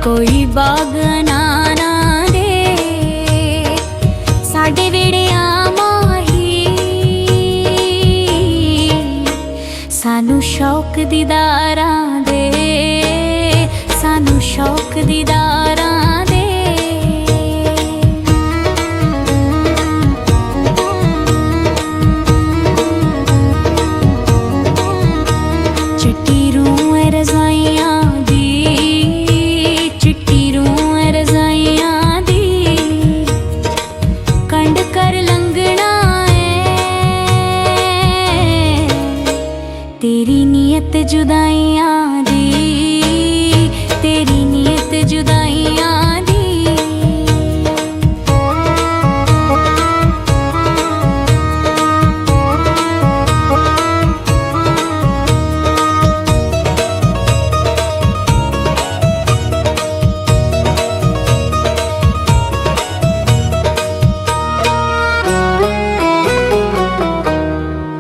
कोई बागना ना दे साडे वेड़िया माही, सानू शौक दीदारां दे, सानू शौक दीदारां दे। चिट्टी रूं है रज़ाइयां दी, चिट्टी रूं है रज़ाइयां दी, कंड कर लंघना है तेरी नीयत जुदाइयां दी, तेरी नीयत जुदाइयां दी।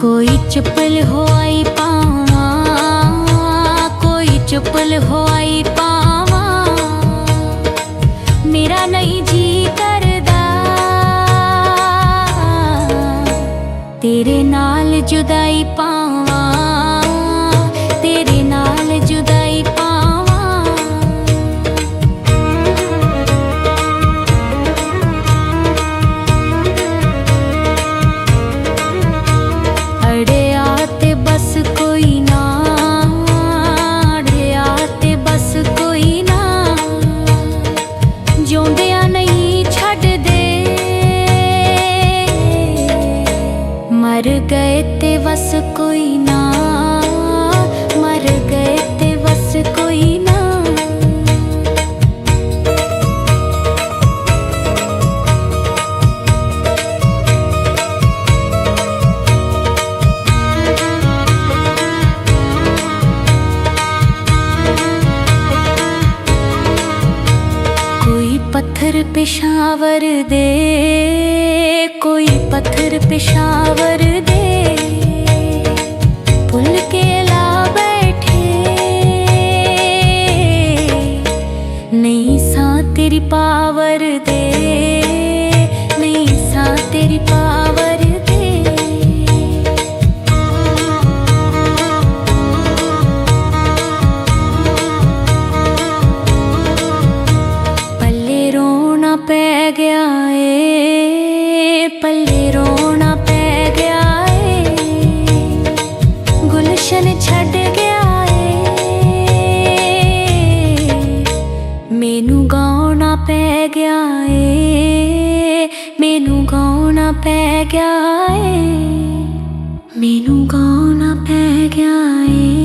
कोई चप्पल हो आई पावा, कोई चप्पल हो आई पावा, मेरा नहीं जी करदा तेरे नाल जुदाई पावा, तेरे नाल जुदाई पावा। अड़े आते बस कोई ना, अड़े आते बस कोई ना, जिउंदियां नहीं छड्ड दे, मर गए ते बस कोई ना, मर गए ते बस कोई ना। कोई पत्थर पेशावर दे, कोई पत्थर पेशावर दे, पुल के ला बैठे, नहीं सा तेरी पावर दे, नहीं सा तेरी पावर दे। पल्ले रोना पै गया है, पल्ले रोना पै गया है, गुलशन छड्ड गया है, मैनू गाउणा पै गया है, मैनू गाउणा पै गया है, मैनू गाउणा पै गया है।